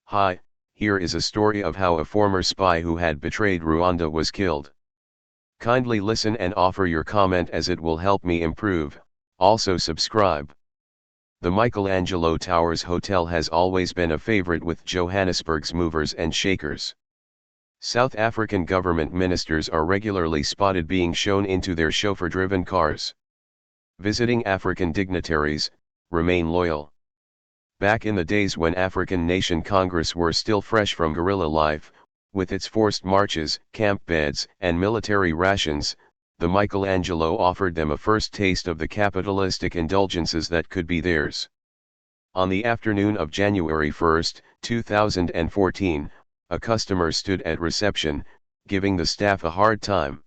Hi, here is a story of how a former spy who had betrayed Rwanda was killed. Kindly listen and offer your comment as it will help me improve. Also subscribe. The Michelangelo Towers Hotel has always been a favorite with Johannesburg's movers and shakers. South African government ministers are regularly spotted being shown into their chauffeur-driven cars. Visiting African dignitaries, remain loyal. Back in the days when African Nation Congress were still fresh from guerrilla life, with its forced marches, camp beds, and military rations, the Michelangelo offered them a first taste of the capitalistic indulgences that could be theirs. On the afternoon of January 1, 2014, a customer stood at reception, giving the staff a hard time.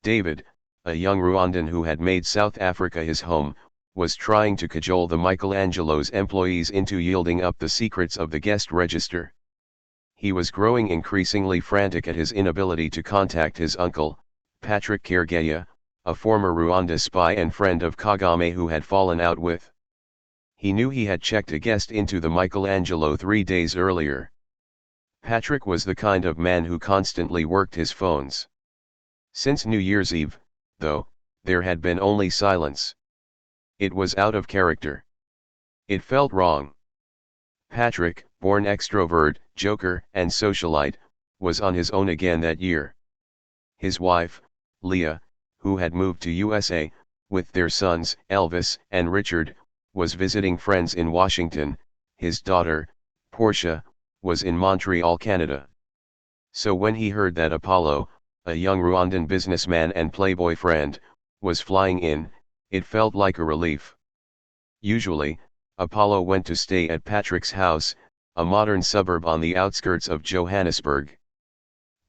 David, a young Rwandan who had made South Africa his home, was trying to cajole the Michelangelo's employees into yielding up the secrets of the guest register. He was growing increasingly frantic at his inability to contact his uncle, Patrick Karegeya, a former Rwanda spy and friend of Kagame who had fallen out with. He knew he had checked a guest into the Michelangelo 3 days earlier. Patrick was the kind of man who constantly worked his phones. Since New Year's Eve, though, there had been only silence. It was out of character. It felt wrong. Patrick, born extrovert, joker, and socialite, was on his own again that year. His wife, Leah, who had moved to USA, with their sons, Elvis and Richard, was visiting friends in Washington. His daughter, Portia, was in Montreal, Canada. So when he heard that Apollo, a young Rwandan businessman and playboy friend, was flying in, it felt like a relief. Usually, Apollo went to stay at Patrick's house, a modern suburb on the outskirts of Johannesburg.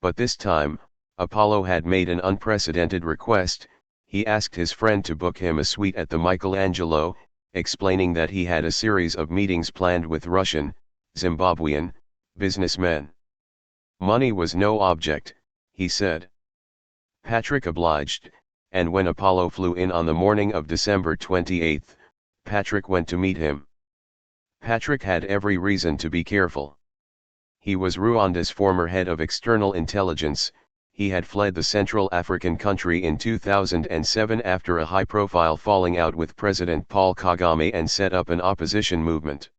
But this time, Apollo had made an unprecedented request. He asked his friend to book him a suite at the Michelangelo, explaining that he had a series of meetings planned with Russian, Zimbabwean, businessmen. Money was no object, he said. Patrick obliged, and when Apollo flew in on the morning of December 28, Patrick went to meet him. Patrick had every reason to be careful. He was Rwanda's former head of external intelligence. He had fled the Central African country in 2007 after a high-profile falling out with President Paul Kagame and set up an opposition movement.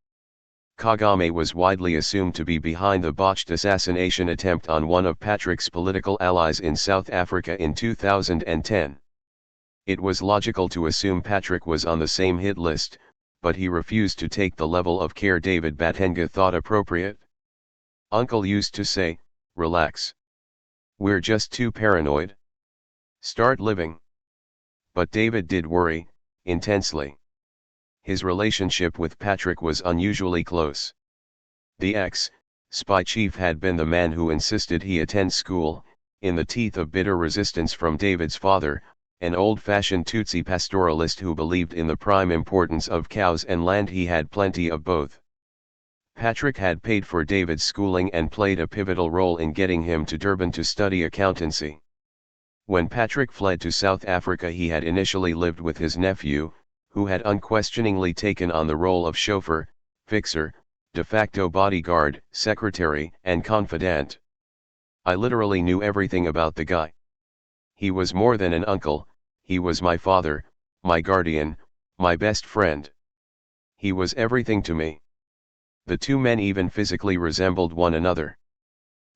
Kagame was widely assumed to be behind the botched assassination attempt on one of Patrick's political allies in South Africa in 2010. It was logical to assume Patrick was on the same hit list, but he refused to take the level of care David Batenga thought appropriate. Uncle used to say, "Relax. We're just too paranoid. Start living." But David did worry, intensely. His relationship with Patrick was unusually close. The ex-spy chief had been the man who insisted he attend school, in the teeth of bitter resistance from David's father, an old-fashioned Tutsi pastoralist who believed in the prime importance of cows and land. He had plenty of both. Patrick had paid for David's schooling and played a pivotal role in getting him to Durban to study accountancy. When Patrick fled to South Africa, he had initially lived with his nephew, who had unquestioningly taken on the role of chauffeur, fixer, de facto bodyguard, secretary, and confidant. I literally knew everything about the guy. He was more than an uncle, he was my father, my guardian, my best friend. He was everything to me. The two men even physically resembled one another.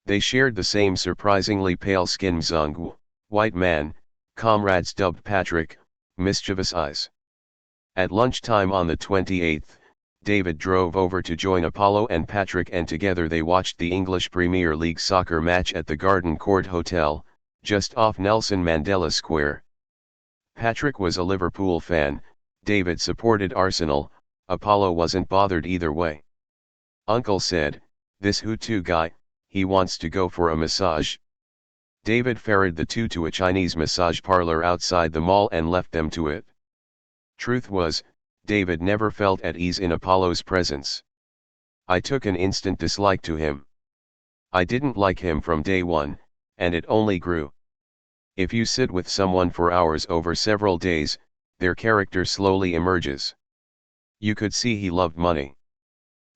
They shared the same surprisingly pale skin. Mzungu, white man, comrades dubbed Patrick, mischievous eyes. At lunchtime on the 28th, David drove over to join Apollo and Patrick, and together they watched the English Premier League soccer match at the Garden Court Hotel, just off Nelson Mandela Square. Patrick was a Liverpool fan, David supported Arsenal. Apollo wasn't bothered either way. Uncle said, "This Hutu guy, he wants to go for a massage." David ferried the two to a Chinese massage parlor outside the mall and left them to it. Truth was, David never felt at ease in Apollo's presence. I took an instant dislike to him. I didn't like him from day one, and it only grew. If you sit with someone for hours over several days, their character slowly emerges. You could see he loved money.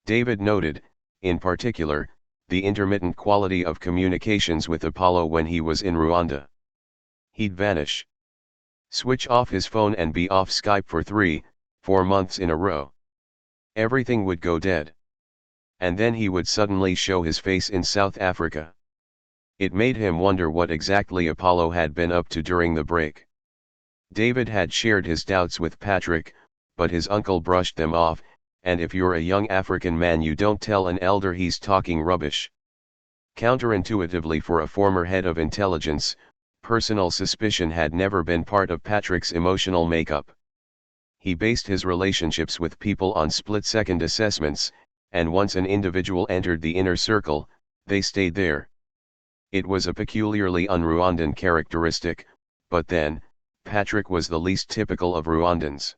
David noted, in particular, the intermittent quality of communications with Apollo when he was in Rwanda. He'd vanish. Switch off his phone and be off Skype for 3-4 months in a row. Everything would go dead. And then he would suddenly show his face in South Africa. It made him wonder what exactly Apollo had been up to during the break. David had shared his doubts with Patrick, but his uncle brushed them off, and if you're a young African man you don't tell an elder he's talking rubbish. Counterintuitively for a former head of intelligence, personal suspicion had never been part of Patrick's emotional makeup. He based his relationships with people on split-second assessments, and once an individual entered the inner circle, they stayed there. It was a peculiarly un-Rwandan characteristic, but then, Patrick was the least typical of Rwandans.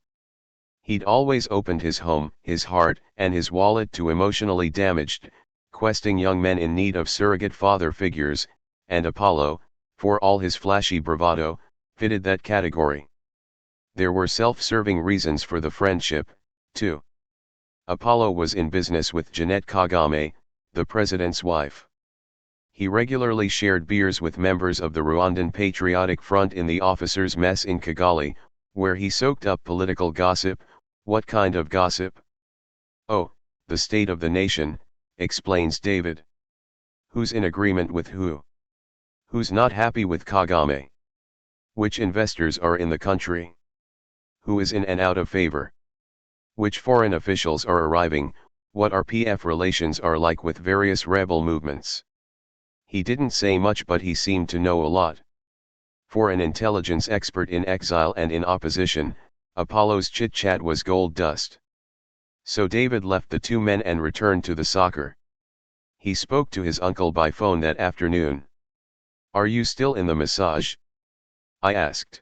He'd always opened his home, his heart, and his wallet to emotionally damaged, questing young men in need of surrogate father figures, and Apollo, for all his flashy bravado, fitted that category. There were self-serving reasons for the friendship, too. Apollo was in business with Jeanette Kagame, the president's wife. He regularly shared beers with members of the Rwandan Patriotic Front in the officers' mess in Kigali, where he soaked up political gossip. What kind of gossip? Oh, the state of the nation, explains David. Who's in agreement with who? Who's not happy with Kagame? Which investors are in the country? Who is in and out of favor? Which foreign officials are arriving? What RPF relations are like with various rebel movements? He didn't say much, but he seemed to know a lot. For an intelligence expert in exile and in opposition, Apollo's chit-chat was gold dust. So David left the two men and returned to the soccer. He spoke to his uncle by phone that afternoon. "Are you still in the massage?" I asked.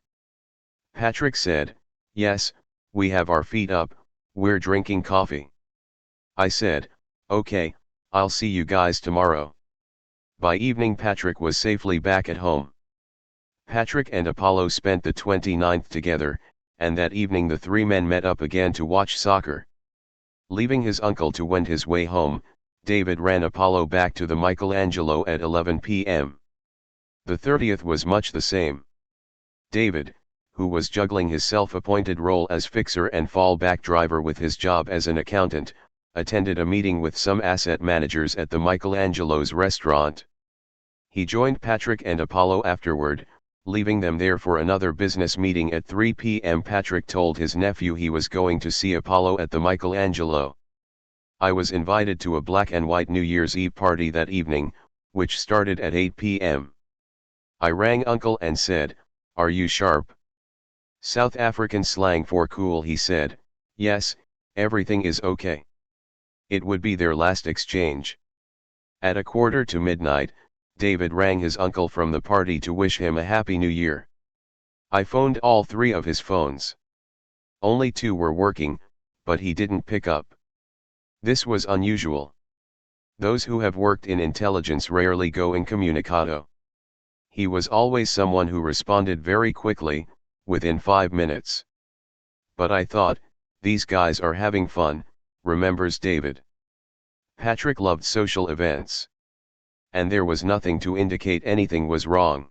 Patrick said, "Yes, we have our feet up, we're drinking coffee." I said, "Okay, I'll see you guys tomorrow." By evening Patrick was safely back at home. Patrick and Apollo spent the 29th together, and that evening the three men met up again to watch soccer. Leaving his uncle to wend his way home, David ran Apollo back to the Michelangelo at 11 p.m. The 30th was much the same. David, who was juggling his self-appointed role as fixer and fallback driver with his job as an accountant, attended a meeting with some asset managers at the Michelangelo's restaurant. He joined Patrick and Apollo afterward, leaving them there for another business meeting at 3 p.m. Patrick told his nephew he was going to see Apollo at the Michelangelo. I was invited to a black and white New Year's Eve party that evening, which started at 8 p.m. I rang Uncle and said, "Are you sharp?" South African slang for cool, he said. "Yes, everything is okay." It would be their last exchange. At 1:45, David rang his uncle from the party to wish him a Happy New Year. I phoned all three of his phones. Only two were working, but he didn't pick up. This was unusual. Those who have worked in intelligence rarely go incommunicado. He was always someone who responded very quickly, within 5 minutes. But I thought, these guys are having fun, remembers David. Patrick loved social events. And there was nothing to indicate anything was wrong.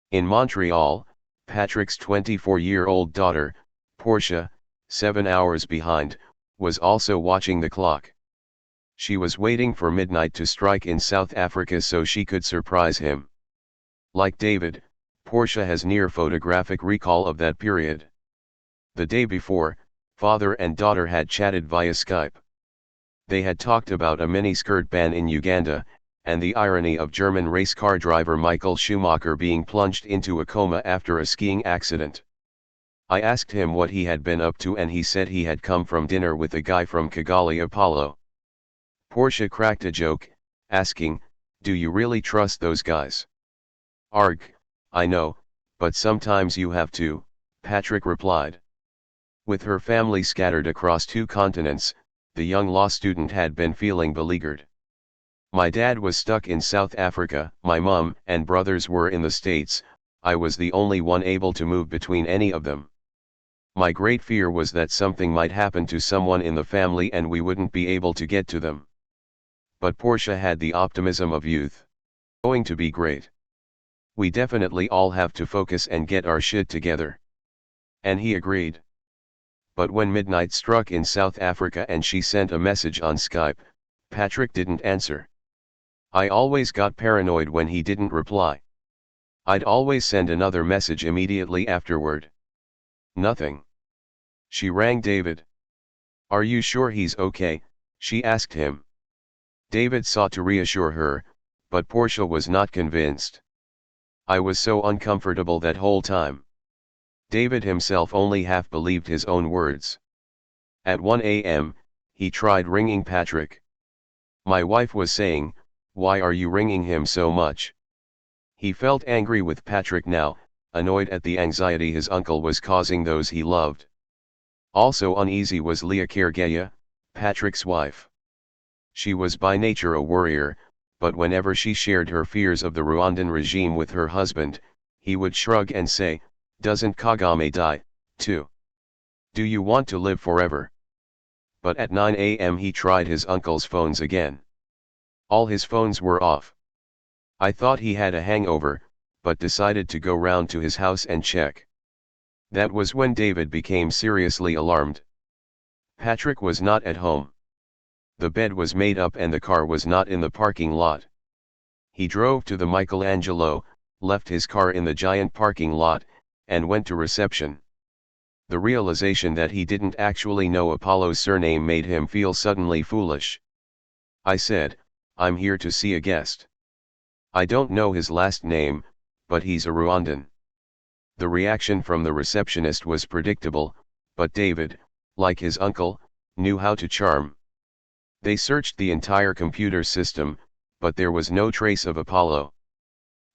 In Montreal, Patrick's 24-year-old daughter, Portia, 7 hours behind, was also watching the clock. She was waiting for midnight to strike in South Africa so she could surprise him. Like David, Portia has near photographic recall of that period. The day before, father and daughter had chatted via Skype. They had talked about a miniskirt ban in Uganda, and the irony of German race car driver Michael Schumacher being plunged into a coma after a skiing accident. I asked him what he had been up to and he said he had come from dinner with a guy from Kigali Apollo. Portia cracked a joke, asking, "Do you really trust those guys?" "Arg, I know, but sometimes you have to," Patrick replied. With her family scattered across 2 continents, the young law student had been feeling beleaguered. "My dad was stuck in South Africa, my mom and brothers were in the States, I was the only one able to move between any of them. My great fear was that something might happen to someone in the family and we wouldn't be able to get to them." But Portia had the optimism of youth. Going to be great. We definitely all have to focus and get our shit together. And he agreed. But when midnight struck in South Africa and she sent a message on Skype, Patrick didn't answer. I always got paranoid when he didn't reply. I'd always send another message immediately afterward. Nothing. She rang David. "Are you sure he's okay?" she asked him. David sought to reassure her, but Portia was not convinced. I was so uncomfortable that whole time. David himself only half believed his own words. At 1 a.m., he tried ringing Patrick. My wife was saying, "Why are you ringing him so much?" He felt angry with Patrick now, annoyed at the anxiety his uncle was causing those he loved. Also uneasy was Leah Kergaya, Patrick's wife. She was by nature a worrier, but whenever she shared her fears of the Rwandan regime with her husband, he would shrug and say, "Doesn't Kagame die, too? Do you want to live forever?" But at 9 a.m. he tried his uncle's phones again. All his phones were off. I thought he had a hangover, but decided to go round to his house and check. That was when David became seriously alarmed. Patrick was not at home. The bed was made up and the car was not in the parking lot. He drove to the Michelangelo, left his car in the giant parking lot, and went to reception. The realization that he didn't actually know Apollo's surname made him feel suddenly foolish. I said, "I'm here to see a guest. I don't know his last name, but he's a Rwandan." The reaction from the receptionist was predictable, but David, like his uncle, knew how to charm. They searched the entire computer system, but there was no trace of Apollo.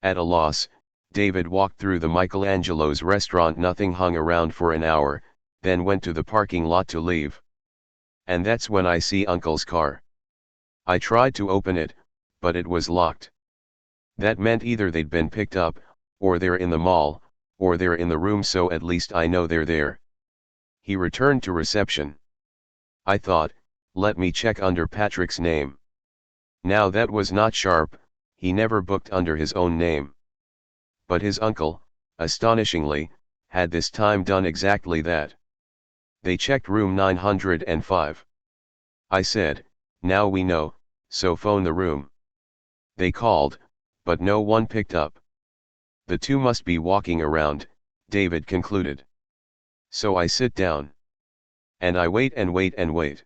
At a loss, David walked through the Michelangelo's restaurant. Nothing hung around for an hour, then went to the parking lot to leave. And that's when I see Uncle's car. I tried to open it, but it was locked. That meant either they'd been picked up, or they're in the mall, or they're in the room, so at least I know they're there. He returned to reception. I thought, let me check under Patrick's name. Now that was not sharp, he never booked under his own name. But his uncle, astonishingly, had this time done exactly that. They checked room 905. I said, "Now we know, so phone the room." They called, but no one picked up. The two must be walking around, David concluded. So I sit down. And I wait and wait and wait.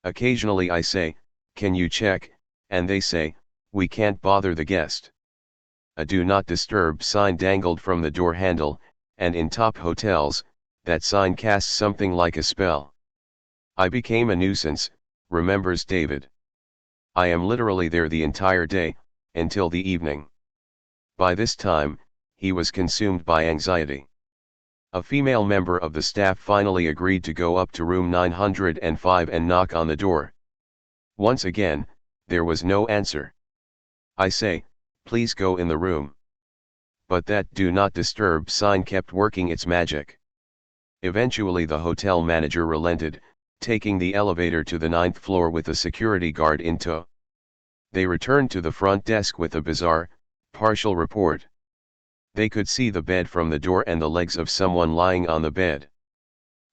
Occasionally I say, "Can you check?" and they say, "We can't bother the guest." A "Do Not Disturb" sign dangled from the door handle, and in top hotels, that sign casts something like a spell. I became a nuisance, remembers David. I am literally there the entire day, until the evening. By this time, he was consumed by anxiety. A female member of the staff finally agreed to go up to room 905 and knock on the door. Once again, there was no answer. I say, "Please go in the room." But that "Do Not Disturb" sign kept working its magic. Eventually the hotel manager relented, taking the elevator to the 9th floor with a security guard in tow. They returned to the front desk with a bizarre, partial report. They could see the bed from the door and the legs of someone lying on the bed.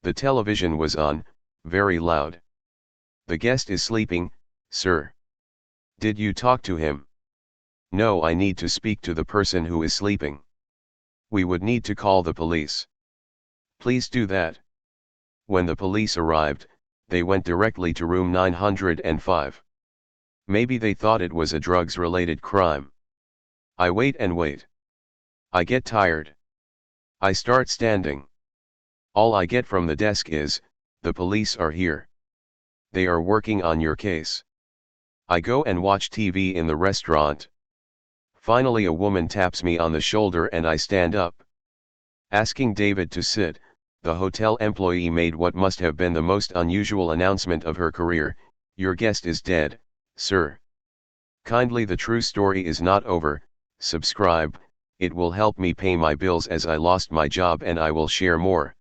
The television was on, very loud. "The guest is sleeping, sir." "Did you talk to him?" "No, I need to speak to the person who is sleeping." "We would need to call the police." "Please do that." When the police arrived, they went directly to room 905. Maybe they thought it was a drugs-related crime. I wait and wait. I get tired. I start standing. All I get from the desk is, "The police are here. They are working on your case." I go and watch TV in the restaurant. Finally a woman taps me on the shoulder and I stand up. Asking David to sit, the hotel employee made what must have been the most unusual announcement of her career: "Your guest is dead, sir." Kindly, the true story is not over. Subscribe, it will help me pay my bills as I lost my job, and I will share more.